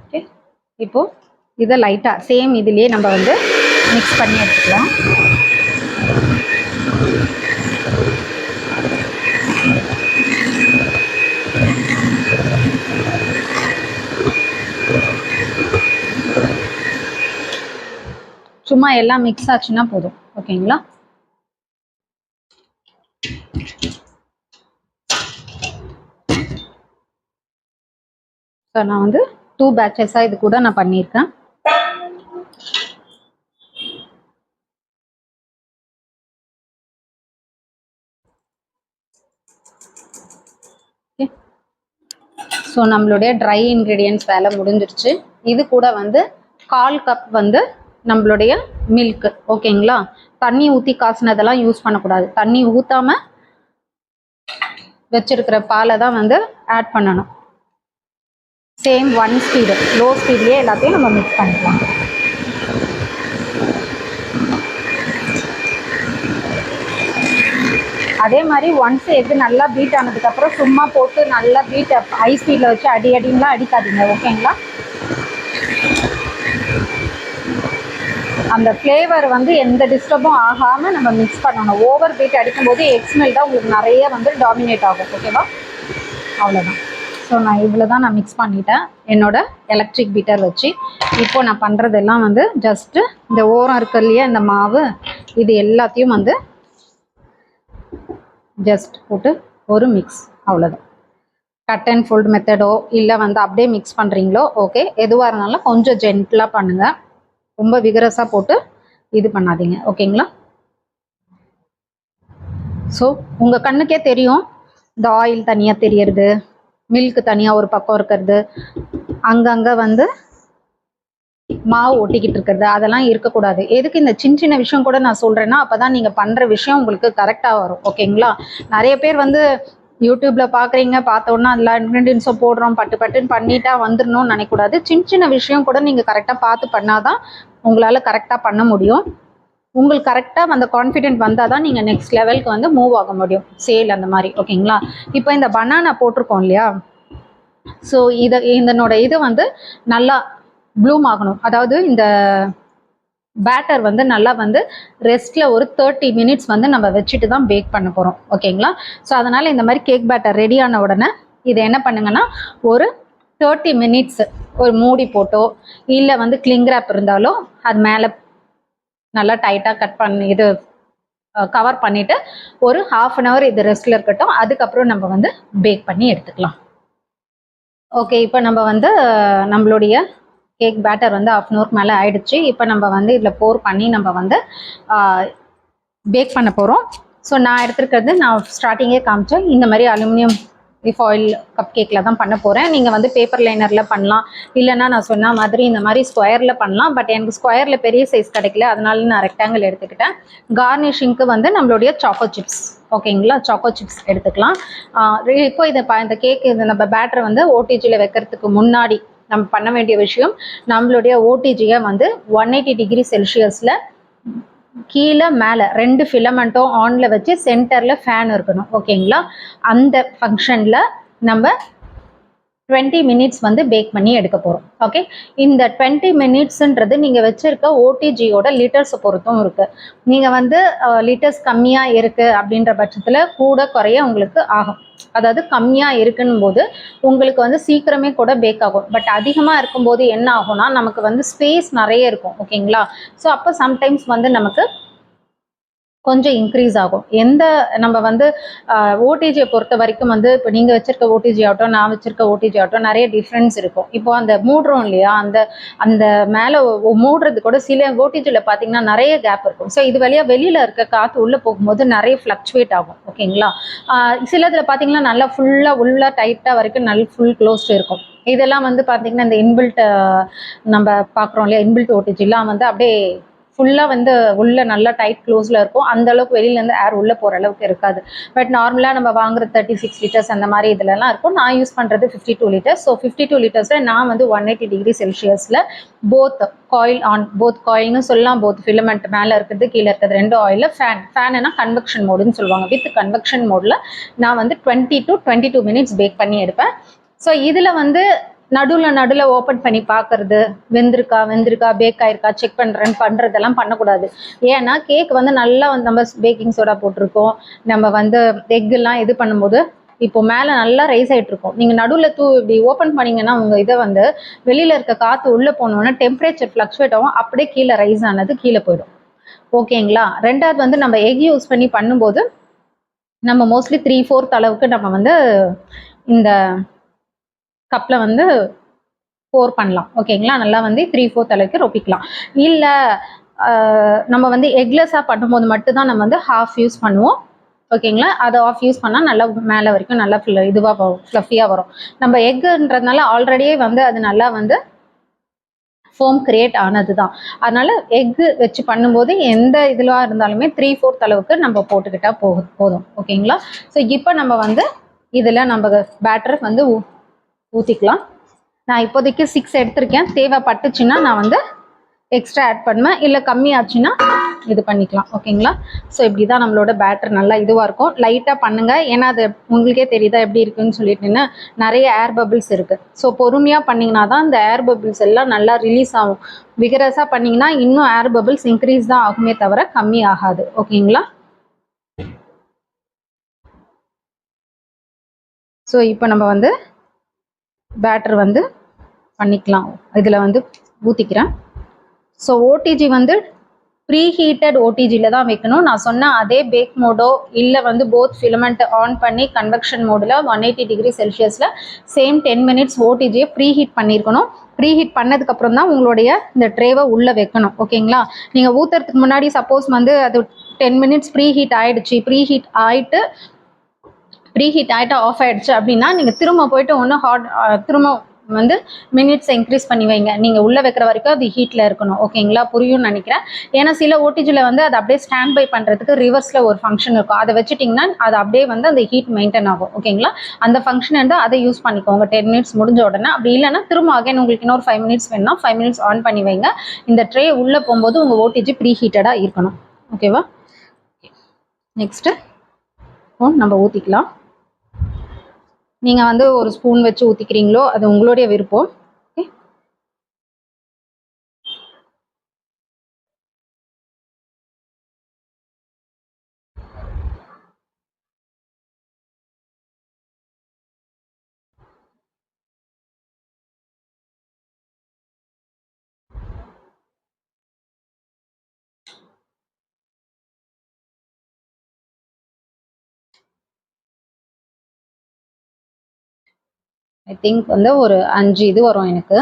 ஓகே, இப்போ இதை லைட்டாக சேம் இதுலேயே நம்ம வந்து மிக்ஸ் பண்ணி எடுத்துக்கலாம். சும்மா எல்லாம் மிக்ஸ் ஆச்சுன்னா போதும். ஓகேங்களா? ஸோ நான் வந்து 2 பேட்சஸாக இது கூட நான் பண்ணியிருக்கேன். ஸோ நம்மளுடைய ட்ரை இன்க்ரீடியன்ட்ஸ் வேலை முடிஞ்சிருச்சு. இது கூட வந்து 1/4 கப் வந்து நம்மளுடைய மில்க். ஓகேங்களா? தண்ணி ஊற்றி காசுனதெல்லாம் யூஸ் பண்ணக்கூடாது. தண்ணி ஊற்றாமல் வச்சிருக்கிற பாலை தான் வந்து ஆட் பண்ணணும். சேம் 1 ஸ்பீடு, லோ ஸ்பீட்லேயே எல்லாத்தையும் நம்ம மிக்ஸ் பண்ணிக்கலாம். அதே மாதிரி ஒன்ஸ் எது நல்லா பீட் ஆனதுக்கப்புறம் சும்மா போட்டு நல்லா பீட் ஹை ஸ்பீடில் வச்சு அடிலாம் அடிக்காதீங்க. ஓகேங்களா? அந்த ஃப்ளேவர் வந்து எந்த டிஸ்டர்பும் ஆகாமல் நம்ம மிக்ஸ் பண்ணணும். ஓவர் பீட் அடிக்கும்போது எக் ஸ்மெல் தான் உங்களுக்கு நிறைய வந்து டாமினேட் ஆகும். ஓகேவா? அவ்வளோதான். ஸோ நான் இவ்வளோ தான் நான் மிக்ஸ் பண்ணிட்டேன் என்னோட எலக்ட்ரிக் பீட்டர் வச்சு. இப்போது நான் பண்ணுறதெல்லாம் வந்து ஜஸ்ட்டு இந்த ஓரம் இருக்கு இல்லையா, இந்த மாவு, இது எல்லாத்தையும் வந்து ஜஸ்ட் போட்டு ஒரு மிக்ஸ். அவ்வளோதான். கட் அண்ட் ஃபோல்ட் மெத்தடோ இல்லை வந்து அப்படியே மிக்ஸ் பண்ணுறீங்களோ ஓகே, எதுவாக இருந்தாலும் கொஞ்சம் ஜென்டிலாக பண்ணுங்கள். ரொம்ப விகரஸாக போட்டு இது பண்ணாதீங்க. ஓகேங்களா? ஸோ உங்கள் கண்ணுக்கே தெரியும், இந்த ஆயில் தனியாக தெரியறது, மில்க் தனியாக ஒரு பக்கம் இருக்கிறது, அங்கங்கே வந்து மாவு ஒட்டிக்கிட்டு இருக்கிறது, அதெல்லாம் இருக்கக்கூடாது. எதுக்கு இந்த சின்ன சின்ன விஷயம் கூட நான் சொல்கிறேன்னா, அப்போ தான் நீங்கள் பண்ணுற விஷயம் உங்களுக்கு கரெக்டாக வரும். ஓகேங்களா? நிறைய பேர் வந்து யூடியூப்பில் பார்க்குறீங்க, பார்த்தோன்னா அதில் இன்க்ரீடியன்ஸும் போடுறோம், பட்டு பட்டுன்னு பண்ணிட்டா வந்துடணும்னு நினைக்கக்கூடாது. சின்ன சின்ன விஷயம் கூட நீங்கள் கரெக்டாக பார்த்து பண்ணால் தான் உங்களால் கரெக்டாக பண்ண முடியும். உங்களுக்கு கரெக்டாக அந்த கான்ஃபிடென்ட் வந்தால் தான் நீங்கள் நெக்ஸ்ட் லெவலுக்கு வந்து மூவ் ஆக முடியும், சேல் அந்த மாதிரி. ஓகேங்களா? இப்போ இந்த பனானா போட்டிருக்கோம் இல்லையா, ஸோ இதனோட இது வந்து நல்லா ப்ளூம் ஆகணும். அதாவது இந்த பேட்டர் வந்து நல்லா வந்து ரெஸ்ட்டில் ஒரு 30 மினிட்ஸ் வந்து நம்ம வச்சுட்டு தான் பேக் பண்ண போகிறோம். ஓகேங்களா? ஸோ அதனால் இந்த மாதிரி கேக் பேட்டர் ரெடியான உடனே இதை என்ன பண்ணுங்கன்னா, ஒரு 30 மினிட்ஸ் ஒரு மூடி போட்டோ இல்லை வந்து கிளிங் ரேப் இருந்தாலோ அது மேலே நல்லா டைட்டாக கட் பண்ணி இது கவர் பண்ணிவிட்டு ஒரு 1/2 அன் ஹவர் இது ரெஸ்ட்டில் இருக்கட்டும். அதுக்கப்புறம் நம்ம வந்து பேக் பண்ணி எடுத்துக்கலாம். ஓகே, இப்போ நம்ம வந்து நம்மளுடைய கேக் பேட்டர் வந்து 1/2 அன் ஹவருக்கு மேலே ஆயிடுச்சு. இப்போ நம்ம வந்து இதில் போர் பண்ணி நம்ம வந்து பேக் பண்ண போகிறோம். ஸோ நான் எடுத்துருக்கிறது நான் ஸ்டார்டிங்கே காமிச்சேன், இந்த மாதிரி அலுமினியம் ஃபாயில் கப் கேக்கில் தான் பண்ண போகிறேன். நீங்கள் வந்து பேப்பர் லைனரில் பண்ணலாம், இல்லைன்னா நான் சொன்ன மாதிரி இந்த மாதிரி ஸ்கொயரில் பண்ணலாம். பட் எனக்கு ஸ்கொயரில் பெரிய சைஸ் கிடைக்கல, அதனால நான் ரெக்டாங்கிள் எடுத்துக்கிட்டேன். கார்னிஷிங்க்கு வந்து நம்மளுடைய சாக்கோ சிப்ஸ், ஓகேங்களா, சாக்கோ சிப்ஸ் எடுத்துக்கலாம். இப்போ இந்த கேக் இது நம்ம பேட்டரை வந்து ஓடிஜியில் வைக்கிறதுக்கு முன்னாடி நம்ம பண்ண வேண்டிய விஷயம், நம்மளுடைய ஓடிஜியை வந்து 180 டிகிரி செல்சியஸில் கீழே மேலே 2 ஃபிலமெண்ட்டும் ஆனில் வச்சு சென்டரில் ஃபேன் இருக்கணும், ஓகேங்களா. அந்த ஃபங்க்ஷனில் நம்ம 20 மினிட்ஸ் வந்து பேக் பண்ணி எடுக்க போகிறோம். ஓகே, இந்த 20 மினிட்ஸுன்றது நீங்கள் வச்சுருக்க ஓடிஜியோட லிட்டர்ஸை பொறுத்தும் இருக்குது. நீங்கள் வந்து லிட்டர்ஸ் கம்மியாக இருக்குது அப்படின்ற பட்சத்தில் கூட குறைய உங்களுக்கு ஆகும். அதாவது கம்மியாக இருக்குன்னும் போது உங்களுக்கு வந்து சீக்கிரமே கூட பேக் ஆகும். பட் அதிகமாக இருக்கும்போது என்ன ஆகும்னா நமக்கு வந்து ஸ்பேஸ் நிறைய இருக்கும், ஓகேங்களா. ஸோ அப்போ சம்டைம்ஸ் வந்து நமக்கு கொஞ்சம் இன்க்ரீஸ் ஆகும். நம்ம வந்து ஓடிஜியை பொறுத்த வரைக்கும் வந்து இப்போ நீங்கள் வச்சிருக்க ஓடிஜி ஆகட்டும், நான் வச்சிருக்க ஓடிஜி ஆகட்டும், நிறைய டிஃப்ரென்ஸ் இருக்கும். இப்போ அந்த மூடுறோம் இல்லையா, அந்த மேலே மூடுறது கூட சில ஓடிஜியில் பார்த்தீங்கன்னா நிறைய கேப் இருக்கும். ஸோ இது வழியாக வெளியில் இருக்க காற்று உள்ளே போகும்போது நிறைய ஃப்ளக்சுவேட் ஆகும், ஓகேங்களா. சிலதில் பார்த்தீங்கன்னா நல்லா ஃபுல்லாக டைட்டாக வரைக்கும் நல்ல ஃபுல் க்ளோஸ்டு இருக்கும். இதெல்லாம் வந்து பார்த்தீங்கன்னா இந்த இன்பில்ட் நம்ம பார்க்குறோம் இல்லையா, இன்பில்ட் ஓடிஜிலாம் வந்து அப்படியே ஃபுல்லாக வந்து உள்ள நல்லா டைட் க்ளோஸில் இருக்கும். அந்த அளவுக்கு வெளியிலேருந்து ஏர் உள்ளே போகிற அளவுக்கு இருக்காது. பட் நார்மலாக நம்ம வாங்குற 36 லிட்டர்ஸ் அந்த மாதிரி இதுலலாம் இருக்கும். நான் யூஸ் பண்ணுறது 52 லிட்டர்ஸ். ஸோ 52 லிட்டர்ஸில் நான் வந்து 180 டிகிரி செல்சியஸில் போத் காயில்னு சொல்லலாம், போத் ஃபிலமெண்ட் மேலே இருக்கிறது கீழே இருக்கிறது 2 ஆயிலில் ஃபேனுனா கன்வெக்ஷன் மோடுன்னு சொல்லுவாங்க. வித் கன்வெக்ஷன் மோடில் நான் வந்து 20 to 22 மினிட்ஸ் பேக் பண்ணி எடுப்பேன். ஸோ இதில் வந்து நடுவில் ஓப்பன் பண்ணி பார்க்கறது, வெந்திருக்கா பேக் ஆயிருக்கா செக் பண்ணுறதெல்லாம் பண்ணக்கூடாது. ஏன்னா கேக் வந்து நல்லா வந்து நம்ம பேக்கிங் சோடா போட்டிருக்கோம், நம்ம வந்து எக்கெல்லாம் இது பண்ணும்போது இப்போ மேலே நல்லா ரைஸ் ஆகிட்டு இருக்கும். நீங்கள் நடுவில் இப்படி ஓப்பன் பண்ணிங்கன்னா உங்கள் இதை வந்து வெளியில் இருக்க காற்று உள்ளே போனோன்னா டெம்பரேச்சர் ஃப்ளக்சுவேட் ஆகும், அப்படியே கீழே ரைஸ் ஆனது கீழே போயிடும், ஓகேங்களா. ரெண்டாவது வந்து நம்ம எக் யூஸ் பண்ணி பண்ணும்போது நம்ம மோஸ்ட்லி 3/4 அளவுக்கு நம்ம வந்து இந்த கப்பில் வந்து போர் பண்ணலாம், ஓகேங்களா. நல்லா வந்து 3/4 அளவுக்கு ரொப்பிக்கலாம். இல்லை நம்ம வந்து எக்லெஸ்ஸாக பண்ணும்போது மட்டும்தான் நம்ம வந்து ஹாஃப் யூஸ் பண்ணுவோம், ஓகேங்களா. அதை ஆஃப் யூஸ் பண்ணால் நல்லா மேலே வரைக்கும் நல்லா இதுவாக ஃப்ளஃபியாக வரும். நம்ம எக்குன்றதுனால ஆல்ரெடியே வந்து அது நல்லா வந்து ஃபோம் கிரியேட் ஆனது தான். அதனால எக்கு வச்சு பண்ணும்போது எந்த இதில் இருந்தாலுமே 3/4 அளவுக்கு நம்ம போட்டுக்கிட்டா போதும், ஓகேங்களா. ஸோ இப்போ நம்ம வந்து இதில் நம்ம பேட்டரை வந்து ஊற்றிக்கலாம். நான் இப்போதைக்கு 6 எடுத்திருக்கேன். தேவைப்பட்டுச்சுன்னா நான் வந்து எக்ஸ்ட்ரா ஆட் பண்ணுவேன், இல்லை கம்மியாச்சுன்னா இது பண்ணிக்கலாம், ஓகேங்களா. ஸோ இப்படி தான் நம்மளோட பேட்டர் நல்லா இதுவாக இருக்கும். லைட்டாக பண்ணுங்கள், ஏன்னா அது உங்களுக்கே தெரியுதா எப்படி இருக்குன்னு சொல்லிட்டுன்னு நிறைய ஏர் பபிள்ஸ் இருக்குது. ஸோ பொறுமையாக பண்ணிங்கன்னா தான் இந்த ஏர் பபிள்ஸ் எல்லாம் நல்லா ரிலீஸ் ஆகும். விகரஸாக பண்ணிங்கன்னா இன்னும் ஏர் பபிள்ஸ் இன்க்ரீஸ் தான் ஆகுமே தவிர கம்மி ஆகாது, ஓகேங்களா. ஸோ இப்போ நம்ம வந்து பேட்டர் வந்து பண்ணிக்கலாம். இதில் வந்து ஊற்றிக்கிறேன். ஸோ ஓடிஜி வந்து ப்ரீ ஹீட்டட் ஓடிஜியில் தான் வைக்கணும். நான் சொன்ன அதே பேக் மோடோ இல்லை வந்து போத் ஃபிலமெண்ட் ஆன் பண்ணி கன்வெக்ஷன் மோடில் 180 டிகிரி செல்சியஸில் சேம் 10 மினிட்ஸ் ஓடிஜியை ப்ரீ ஹீட் பண்ணியிருக்கணும். ப்ரீ ஹீட் பண்ணதுக்கப்புறம் தான் உங்களுடைய இந்த ட்ரேவை உள்ளே வைக்கணும், ஓகேங்களா. நீங்கள் ஊற்றுறதுக்கு முன்னாடி சப்போஸ் வந்து அது 10 மினிட்ஸ் ப்ரீ ஹீட் ஆகிடுச்சு, ப்ரீ ஹீட் ஆகிட்டு ஆஃப் ஆகிடுச்சு அப்படின்னா நீங்கள் திரும்ப போயிட்டு திரும்ப வந்து மினிட்ஸை இன்க்ரீஸ் பண்ணி வைங்க. நீங்கள் உள்ளே வைக்கிற வரைக்கும் அது ஹீட்டில் இருக்கணும், ஓகேங்களா. புரியும்னு நினைக்கிறேன். ஏன்னா சில ஓடிஜியில் வந்து அதை அப்படியே ஸ்டாண்ட் பை பண்ணுறதுக்கு ரிவர்ஸில் ஒரு ஃபங்க்ஷன் இருக்கும். அதை வச்சுட்டிங்கன்னா அது அப்படியே வந்து அந்த ஹீட் மெயின்டைன் ஆகும், ஓகேங்களா. அந்த ஃபங்க்ஷன் இருந்தால் அதை யூஸ் பண்ணிக்கோங்க 10 மினிட்ஸ் முடிஞ்ச உடனே. அப்படி இல்லைன்னா திரும்ப அகைன் உங்களுக்கு இன்னொரு 5 மினிட்ஸ் வேணும்னா 5 மினிட்ஸ் ஆன் பண்ணி வைங்க. இந்த ட்ரே உள்ளே போகும்போது உங்கள் ஓடிஜி ப்ரீ ஹீட்டடாக இருக்கணும், ஓகேவா. நெக்ஸ்ட்டு நம்ம ஊற்றிக்கலாம். நீங்கள் வந்து ஒரு ஸ்பூன் வச்சு ஊற்றிக்கிறீங்களோ அது உங்களுடைய விருப்பம். ஐ திங்க் வந்து ஒரு 5 இது வரும் எனக்கு.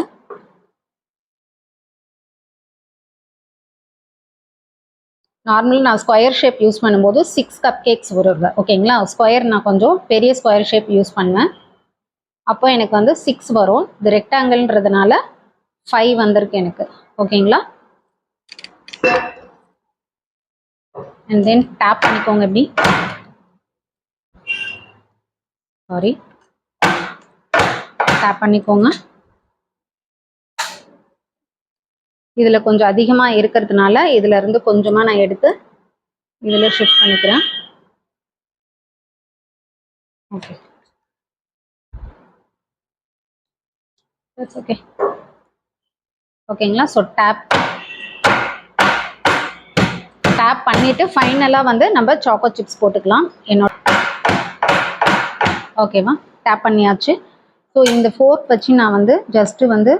நார்மலாக நான் ஸ்கொயர் ஷேப் யூஸ் பண்ணும்போது 6 கப் கேக்ஸ் வருவேன். ஓகேங்களா, ஸ்கொயர் நான் கொஞ்சம் பெரிய ஸ்கொயர் ஷேப் யூஸ் பண்ணுவேன். அப்போ எனக்கு வந்து 6 வரும். இது ரெக்டாங்கிள்ன்றதுனால 5 வந்திருக்கு எனக்கு. ஓகேங்களா, அண்ட் தென் டேப் பண்ணிக்கோங்க. எப்படி டேப் பண்ணிக்கோங்க. இதில் கொஞ்சம் அதிகமாக இருக்கிறதுனால இதில் இருந்து கொஞ்சமாக நான் எடுத்து இதில் ஷிஃப்ட் பண்ணிக்கிறேன். ஓகே, ஓகே, ஓகேங்களா. ஸோ டேப் பண்ணிவிட்டு ஃபைனலாக வந்து நம்ம சாக்கோ சிப்ஸ் போட்டுக்கலாம். என்னோட ஓகேவா, டேப் பண்ணியாச்சு. ஸோ இந்த ஃபோர்க் வச்சு நான் வந்து ஜஸ்ட்டு வந்து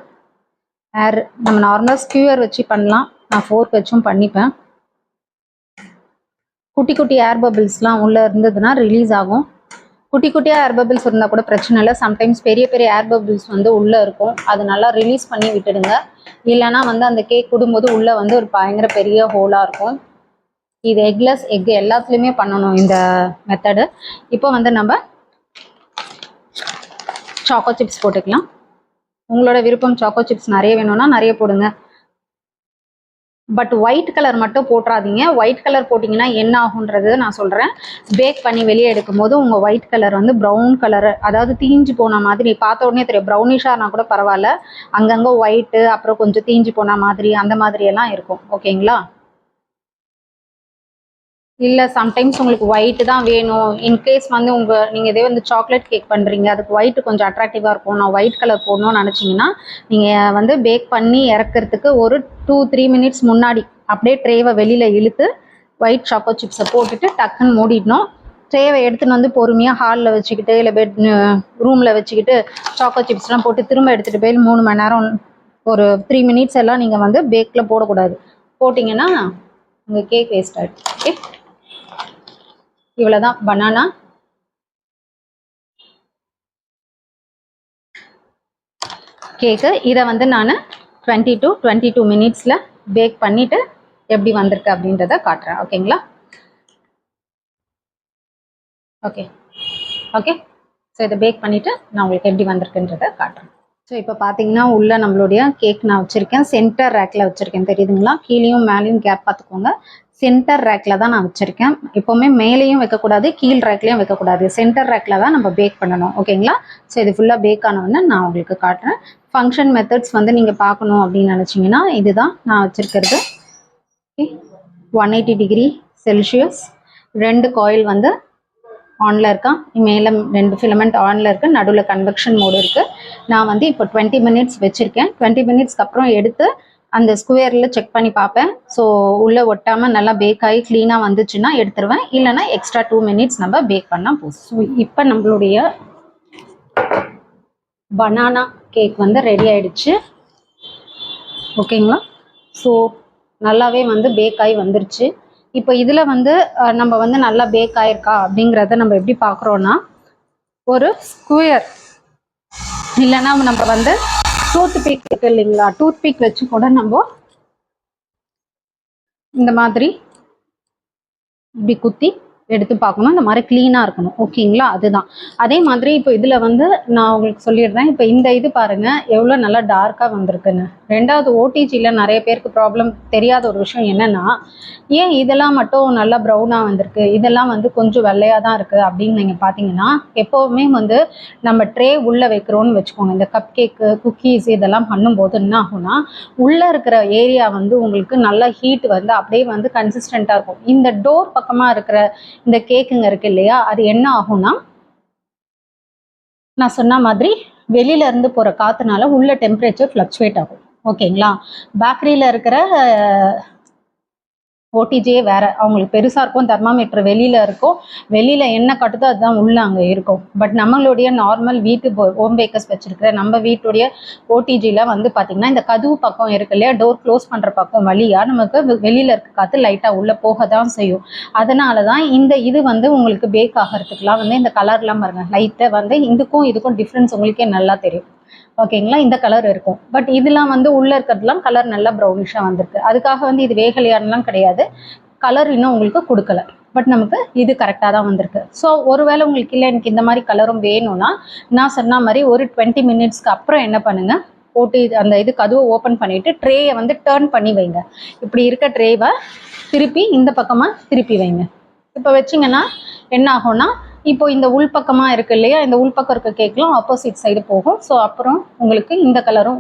ஏர், நம்ம நார்மலாக ஸ்கியூர் வச்சு பண்ணலாம், நான் ஃபோர்க் வச்சும் பண்ணிப்பேன். குட்டி குட்டி ஏர் பபிள்ஸ்லாம் உள்ளே இருந்ததுன்னா ரிலீஸ் ஆகும். குட்டி குட்டியாக ஏர் பபிள்ஸ் இருந்தால் கூட பிரச்சனை இல்லை. சம்டைம்ஸ் பெரிய பெரிய ஏர் பபிள்ஸ் வந்து உள்ளே இருக்கும், அது நல்லா ரிலீஸ் பண்ணி விட்டுடுங்க. இல்லைனா வந்து அந்த கேக் விடும்போது உள்ளே வந்து ஒரு பயங்கர பெரிய ஹோலாக இருக்கும். இது எக்லெஸ் எக் எல்லாத்துலேயுமே பண்ணணும் இந்த மெத்தடு. இப்போ வந்து நம்ம சாக்கோ சிப்ஸ் போட்டுக்கலாம். உங்களோட விருப்பம், சாக்கோ சிப்ஸ் நிறைய வேணும்னா நிறைய போடுங்க. பட் ஒயிட் கலர் மட்டும் போட்டுறாதீங்க. ஒயிட் கலர் போட்டிங்கன்னா என்ன ஆகுன்றது நான் சொல்கிறேன். பேக் பண்ணி வெளியே எடுக்கும் போது உங்கள் ஒயிட் கலர் வந்து ப்ரௌன் கலரு, அதாவது தீஞ்சு போன மாதிரி பார்த்த உடனே தெரியும். ப்ரௌனிஷானா கூட பரவாயில்ல, அங்கங்கே ஒயிட்டு அப்புறம் கொஞ்சம் தீஞ்சு போன மாதிரி அந்த மாதிரியெல்லாம் இருக்கும். ஓகேங்களா, இல்லை சம்டைம்ஸ் உங்களுக்கு ஒயிட்டு தான் வேணும், இன்கேஸ் வந்து நீங்கள் இதே வந்து சாக்லேட் கேக் பண்ணுறீங்க, அதுக்கு ஒயிட்டு கொஞ்சம் அட்ராக்டிவாக இருக்கும், நான் ஒயிட் கலர் போடணும்னு நினச்சிங்கன்னா நீங்கள் வந்து பேக் பண்ணி இறக்கிறதுக்கு ஒரு 2-3 மினிட்ஸ் முன்னாடி அப்படியே ட்ரேவை வெளியில் இழுத்து ஒயிட் சாக்கோ சிப்ஸை போட்டுட்டு டக்குன்னு மூடிடணும். ட்ரேவை எடுத்துகிட்டு வந்து பொறுமையாக ஹாலில் வச்சுக்கிட்டு இல்லை ரூமில் வச்சுக்கிட்டு சாக்கோ சிப்ஸ்லாம் போட்டு திரும்ப எடுத்துகிட்டு போய் 3 மணி நேரம் ஒரு 3 மினிட்ஸ் எல்லாம் நீங்கள் வந்து பேக்கில் போடக்கூடாது. போட்டிங்கன்னா உங்கள் கேக் வேஸ்ட் ஆகிடும். ஓகே, இவ்வளோதான் பனானா கேக்கு. இதை வந்து நான் 20 to 22 மினிட்ஸில் பேக் பண்ணிவிட்டு எப்படி வந்திருக்கு அப்படின்றத காட்டுறேன். ஓகேங்களா, ஓகே, ஓகே. ஸோ இதை பேக் பண்ணிவிட்டு நான் உங்களுக்கு எப்படி வந்திருக்குன்றதை காட்டுறேன். ஸோ இப்போ பார்த்தீங்கன்னா உள்ள நம்மளுடைய கேக் நான் வச்சுருக்கேன். சென்டர் ரேக்கில் வச்சுருக்கேன், தெரியுதுங்களா. கீழேயும் மேலேயும் கேப் பார்த்துக்கோங்க. சென்டர் ரேக்கில் தான் நான் வச்சுருக்கேன். எப்போவுமே மேலேயும் வைக்கக்கூடாது, கீழ் ரேக்லேயும் வைக்கக்கூடாது, சென்டர் ரேக்கில் தான் நம்ம பேக் பண்ணணும். ஓகேங்களா, ஸோ இது ஃபுல்லாக பேக் ஆனவுடனே நான் உங்களுக்கு காட்டுறேன். ஃபங்க்ஷன் மெத்தட்ஸ் வந்து நீங்கள் பார்க்கணும் அப்படின்னு நினச்சிங்கன்னா இதுதான் நான் வச்சுருக்கிறது. 180 டிகிரி செல்சியஸ், 2 காயில் வந்து ஆனில் இருக்கா, மேலே 2 ஃபிலமெண்ட் ஆனில் இருக்குது, நடுவில் கன்வெக்ஷன் மோடு இருக்குது. நான் வந்து இப்போ 20 மினிட்ஸ் வச்சுருக்கேன். 20 மினிட்ஸ்க்கு அப்புறம் எடுத்து அந்த ஸ்கொயரில் செக் பண்ணி பார்ப்பேன். ஸோ உள்ளே ஒட்டாமல் நல்லா பேக் ஆகி க்ளீனாக வந்துச்சுன்னா எடுத்துருவேன், இல்லைனா எக்ஸ்ட்ரா 2 மினிட்ஸ் நம்ம பேக் பண்ணால் போதும். ஸோ இப்போ நம்மளுடைய பனானா கேக் வந்து ரெடி ஆகிடுச்சு. ஓகேங்களா, ஸோ நல்லாவே வந்து பேக் ஆகி வந்துருச்சு. இப்போ இதில் வந்து நம்ம வந்து நல்லா பேக் ஆகிருக்கா அப்படிங்கிறத நம்ம எப்படி பார்க்குறோன்னா, ஒரு ஸ்கொயர் இல்லைன்னா நம்ம வந்து டூத் பிக் இருக்கு இல்லைங்களா, டூத் பிக் வச்சு கூட நம்ம இந்த மாதிரி இப்படி குத்தி எடுத்து பார்க்கணும். இந்த மாதிரி க்ளீனாக இருக்கணும். ஓகேங்களா, அதுதான். அதே மாதிரி இப்போ இதில் வந்து நான் உங்களுக்கு சொல்லிடுறேன். இப்போ இந்த இது பாருங்கள் எவ்வளோ நல்லா டார்க்காக வந்திருக்குன்னு. ரெண்டாவது ஓடிஜியில் நிறைய பேருக்கு ப்ராப்ளம் தெரியாத ஒரு விஷயம் என்னென்னா, ஏன் இதெல்லாம் மட்டும் நல்லா ப்ரௌனாக வந்திருக்கு, இதெல்லாம் வந்து கொஞ்சம் வெள்ளையாக தான் இருக்குது அப்படின்னு நீங்கள் பார்த்தீங்கன்னா, எப்போவுமே வந்து நம்ம ட்ரே உள்ளே வைக்கிறோன்னு வச்சுக்கோங்க, இந்த கப் கேக்கு குக்கீஸ் இதெல்லாம் பண்ணும்போது என்ன ஆகும்னா, உள்ளே இருக்கிற ஏரியா வந்து உங்களுக்கு நல்லா ஹீட் வந்து அப்படியே வந்து கன்சிஸ்டண்ட்டாக இருக்கும். இந்த டோர் பக்கமாக இருக்கிற இந்த கேக்குங்க இருக்கு இல்லையா, அது என்ன ஆகும்னா, நான் சொன்ன மாதிரி வெளியில இருந்து போற காத்துனால உள்ள டெம்பரேச்சர் ஃப்ளக்சுவேட் ஆகும். ஓகேங்களா, பேக்கரியில இருக்கிற ஓடிஜியே வேறு, அவங்களுக்கு பெருசாக இருக்கும், தெர்மாமீட்டர் வெளியில் இருக்கும், வெளியில் என்ன கட்டுதோ அதுதான் உள்ளே அங்கே இருக்கும். பட் நம்மளுடைய நார்மல் வீட்டு ஹோம் பேக்கர்ஸ் வச்சுருக்கிற நம்ம வீட்டுடைய ஓடிஜியில் வந்து பார்த்திங்கன்னா இந்த கதவு பக்கம் இருக்கு இல்லையா, டோர் க்ளோஸ் பண்ணுற பக்கம் வழியாக நமக்கு வெளியில் இருக்க காற்று லைட்டாக உள்ளே போக தான் செய்யும். அதனால தான் இந்த இது வந்து உங்களுக்கு பேக் ஆகிறதுக்குலாம் வந்து இந்த கலர்லாம் பாருங்கள், லைட்டாக வந்து இதுக்கும் டிஃப்ரென்ஸ் உங்களுக்கே நல்லா தெரியும். ஓகேங்களா, இந்த கலர் இருக்கும். பட் இதெல்லாம் வந்து உள்ளே இருக்கிறதுலாம் கலர் நல்லா ப்ரௌனிஷாக வந்திருக்கு. அதுக்காக வந்து இது வேகலையானலாம் கிடையாது, கலர் இன்னும் உங்களுக்கு கொடுக்கல. பட் நமக்கு இது கரெக்டாக தான் வந்திருக்கு. ஸோ ஒருவேளை உங்களுக்கு இல்லை எனக்கு இந்த மாதிரி கலரும் வேணும்னா நான் சொன்ன மாதிரி ஒரு 20 மினிட்ஸ்க்கு அப்புறம் என்ன பண்ணுங்கள், போட்டு அந்த இது கதவை ஓப்பன் பண்ணிவிட்டு ட்ரேயை வந்து டேர்ன் பண்ணி வைங்க. இப்படி இருக்க ட்ரேவை திருப்பி இந்த பக்கமாக திருப்பி வைங்க. இப்போ வச்சிங்கன்னா என்ன ஆகும்னா, இப்போ இந்த உள்பக்கமாக இருக்குது இல்லையா, இந்த உள்பக்கம் இருக்க கேக்லாம் ஆப்போசிட் சைடு போகும். ஸோ அப்புறம் உங்களுக்கு இந்த கலரும்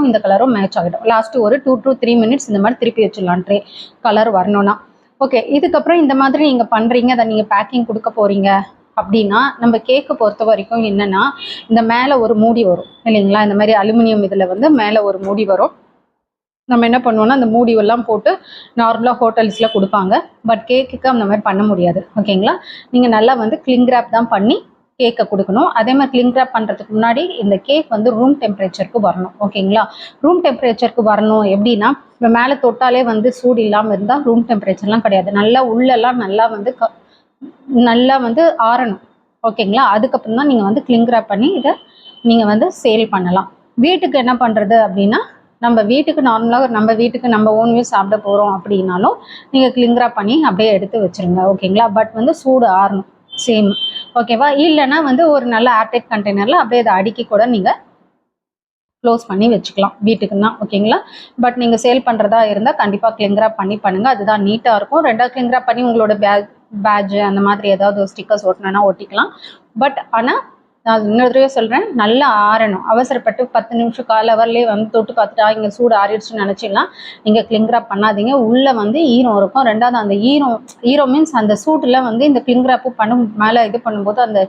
இந்த கலரும் மேட்ச் ஆகிடும். லாஸ்ட்டு ஒரு 2 to 3 மினிட்ஸ் இந்த மாதிரி திருப்பி வச்சிடலாம் ட்ரே கலர் வரணும்னா. ஓகே, இதுக்கப்புறம் இந்த மாதிரி நீங்கள் பண்ணுறீங்க, அதை நீங்கள் பேக்கிங் கொடுக்க போகிறீங்க அப்படின்னா நம்ம கேக்கு பொறுத்த வரைக்கும் என்னென்னா, இந்த மேலே ஒரு மூடி வரும் இல்லைங்களா, இந்த மாதிரி அலுமினியம் இதில் வந்து மேலே ஒரு மூடி வரும். நம்ம என்ன பண்ணுவோம்னா அந்த மூடியெல்லாம் போட்டு நார்மலாக ஹோட்டல்ஸில் கொடுப்பாங்க. பட் கேக்குக்கு அந்த மாதிரி பண்ண முடியாது. ஓகேங்களா, நீங்கள் நல்லா வந்து கிளிங் ரேப் தான் பண்ணி கேக்கை கொடுக்கணும். அதே மாதிரி கிளிங் ரேப் பண்ணுறதுக்கு முன்னாடி இந்த கேக் வந்து ரூம் டெம்பரேச்சருக்கு வரணும். ஓகேங்களா, ரூம் டெம்பரேச்சருக்கு வரணும் எப்படின்னா, இப்போ மேலே தொட்டாலே வந்து சூடு இல்லாமல் இருந்தால் ரூம் டெம்பரேச்சர்லாம் கிடையாது. நல்லா உள்ளெல்லாம் நல்லா வந்து ஆறணும். ஓகேங்களா, அதுக்கப்புறம் தான் நீங்கள் வந்து கிளிங் ரேப் பண்ணி இதை நீங்கள் வந்து சேல் பண்ணலாம். வீட்டுக்கு என்ன பண்ணுறது அப்படின்னா, நம்ம வீட்டுக்கு நார்மலாக நம்ம ஓன் யூஸ் சாப்பிட போகிறோம் அப்படின்னாலும் நீங்கள் கிளிங் ரேப் பண்ணி அப்படியே எடுத்து வச்சுருங்க. ஓகேங்களா, பட் வந்து சூடு ஆறணும் சேம். ஓகேவா, இல்லைன்னா வந்து ஒரு நல்ல ஏர்டைட் கண்டெய்னரில் அப்படியே அதை அடுக்கி கூட நீங்கள் க்ளோஸ் பண்ணி வச்சுக்கலாம் வீட்டுக்குன்னா. ஓகேங்களா, பட் நீங்கள் சேல் பண்ணுறதா இருந்தால் கண்டிப்பாக கிளிங் ரேப் பண்ணி பண்ணுங்கள். அதுதான் நீட்டாக இருக்கும். ரெண்டாவது கிளிங் ரேப் பண்ணி உங்களோட பேட்ஜ் அந்த மாதிரி ஏதாவது ஸ்டிக்கர்ஸ் ஒட்டினா ஒட்டிக்கலாம். பட் ஆனால் நான் இன்னொரு தடவை சொல்கிறேன், நல்லா ஆறணும். அவசரப்பட்டு 10 நிமிஷம் கால் ஹவர்லேயே வந்து தொட்டு பார்த்துட்டா இங்கே சூடு ஆறிடுச்சுன்னு நினச்சிடலாம். நீங்கள் கிளிங் ரேப் பண்ணாதீங்க. உள்ளே வந்து ஈரம் இருக்கும். ரெண்டாவது அந்த ஈரம் மீன்ஸ் அந்த சூட்டில் வந்து இந்த கிளிங் ரேப்பு மேலே இது பண்ணும்போது அந்த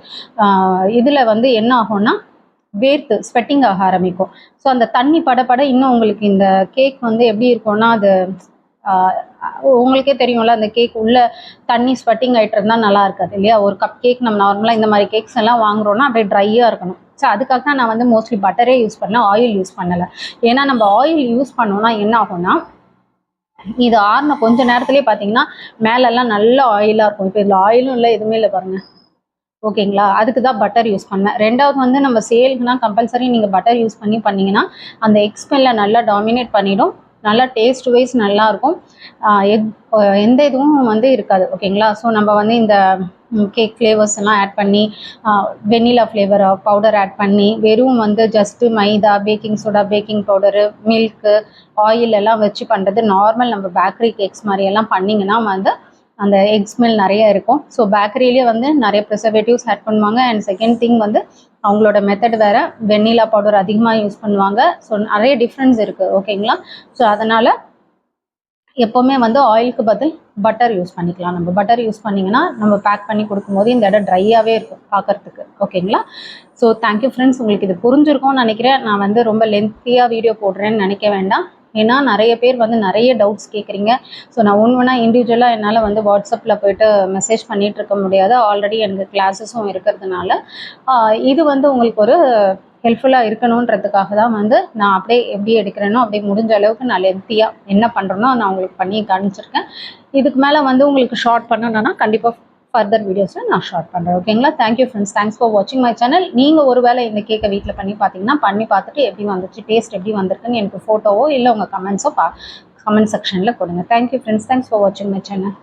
இதில் வந்து என்ன ஆகும்னா வேர்த்து ஸ்வெட்டிங் ஆக ஆரம்பிக்கும். ஸோ அந்த தண்ணி பட இன்னும் உங்களுக்கு இந்த கேக் வந்து எப்படி இருக்கும்னா, அது உங்களுக்கே தெரியும்ல, அந்த கேக் உள்ள தண்ணி ஸ்வெட்டிங் ஆகிட்டு இருந்தால் நல்லா இருக்காது இல்லையா. ஒரு கப் கேக் நம்ம நார்மலாக இந்த மாதிரி கேக்ஸ் எல்லாம் வாங்குறோன்னா அப்படியே ட்ரையாக இருக்கணும். ஸோ அதுக்காக தான் நான் வந்து மோஸ்ட்லி பட்டரே யூஸ் பண்ணேன், ஆயில் யூஸ் பண்ணலை. ஏன்னா நம்ம ஆயில் யூஸ் பண்ணோன்னா என்ன ஆகும்னா, இது ஆறின கொஞ்ச நேரத்துலேயே பார்த்தீங்கன்னா மேலெல்லாம் நல்ல ஆயிலாக இருக்கும். இப்போ இதில் ஆயிலும் இல்லை எதுவுமே இல்லை பாருங்கள். ஓகேங்களா, அதுக்கு தான் பட்டர் யூஸ் பண்ணேன். ரெண்டாவது வந்து நம்ம சேலுக்குனா கம்பல்சரி நீங்கள் பட்டர் யூஸ் பண்ணிங்கன்னா அந்த எக் ஸ்மெல்லை நல்லா டாமினேட் பண்ணிவிடும். நல்லா டேஸ்ட் வைஸ் நல்லாயிருக்கும். எந்த இதுவும் வந்து இருக்காது. ஓகேங்களா, ஸோ நம்ம வந்து இந்த கேக் ஃப்ளேவர்ஸ் எல்லாம் ஆட் பண்ணி வெண்ணிலா ஃப்ளேவர் பவுடர் ஆட் பண்ணி வெறும் வந்து just maida, baking soda, baking powder, milk, oil எல்லாம் வச்சு பண்ணுறது நார்மல் நம்ம பேக்கரி கேக்ஸ் மாதிரியெல்லாம் பண்ணிங்கன்னா வந்து அந்த எக் ஸ்மெல் நிறைய இருக்கும். ஸோ பேக்கரியிலே வந்து நிறைய ப்ரிசர்வேட்டிவ்ஸ் ஆட் பண்ணுவாங்க. அண்ட் செகண்ட் திங் வந்து அவங்களோட மெத்தட் வேறு, வெண்ணிலா பவுடர் அதிகமாக யூஸ் பண்ணுவாங்க. ஸோ நிறைய டிஃப்ரென்ஸ் இருக்குது. ஓகேங்களா, ஸோ அதனால் எப்போவுமே வந்து ஆயிலுக்கு பதில் பட்டர் யூஸ் பண்ணிக்கலாம். நம்ம பட்டர் யூஸ் பண்ணிங்கன்னா நம்ம பேக் பண்ணி கொடுக்கும்போது இந்த இடம் ட்ரையாகவே இருக்கும் பார்க்குறதுக்கு. ஓகேங்களா, ஸோ தேங்க்யூ ஃப்ரெண்ட்ஸ். உங்களுக்கு இது புரிஞ்சிருக்கும்னு நினைக்கிறேன். நான் வந்து ரொம்ப லென்த்தியாக வீடியோ போடுறேன்னு நினைக்க வேண்டாம். ஏன்னா நிறைய பேர் வந்து நிறைய டவுட்ஸ் கேட்குறீங்க. ஸோ நான் ஒன்றா இண்டிவிஜுவலாக என்னால் வந்து வாட்ஸ்அப்பில் போய்ட்டு மெசேஜ் பண்ணிகிட்டு இருக்க முடியாது. ஆல்ரெடி எனக்கு கிளாஸஸும் இருக்கிறதுனால இது வந்து உங்களுக்கு ஒரு ஹெல்ப்ஃபுல்லாக இருக்கணுன்றதுக்காக தான் வந்து நான் அப்படியே எப்படி எடுக்கிறேனோ அப்படியே முடிஞ்ச அளவுக்கு நான் லென்த்தியாக என்ன பண்ணுறேனோ நான் உங்களுக்கு பண்ணி காமிச்சிருக்கேன். இதுக்கு மேலே வந்து உங்களுக்கு ஷார்ட் பண்ணணுன்னா கண்டிப்பாக ஃபர்தர் வீடியோஸில் நான் ஷார்ட் பண்ணுறேன். ஓகேங்களா, தேங்க்யூ ஃப்ரெண்ட்ஸ். தேங்க்ஸ் ஃபார் வாட்சிங் மை சேனல். நீங்கள் ஒரு வேளை இந்த கேக்கை வீட்டில் பண்ணி பார்த்தீங்கன்னா பண்ணி பார்த்துட்டு எப்படி வந்துச்சு, டேஸ்ட் எப்படி வந்திருக்குன்னு எனக்கு ஃபோட்டோவோ இல்லை உங்கள் கமெண்ட்ஸோ கமெண்ட் செக்ஷனில் கொடுங்க. Thank you friends. தேங்க்ஸ் ஃபார் வாட்சிங் மை சேனல்.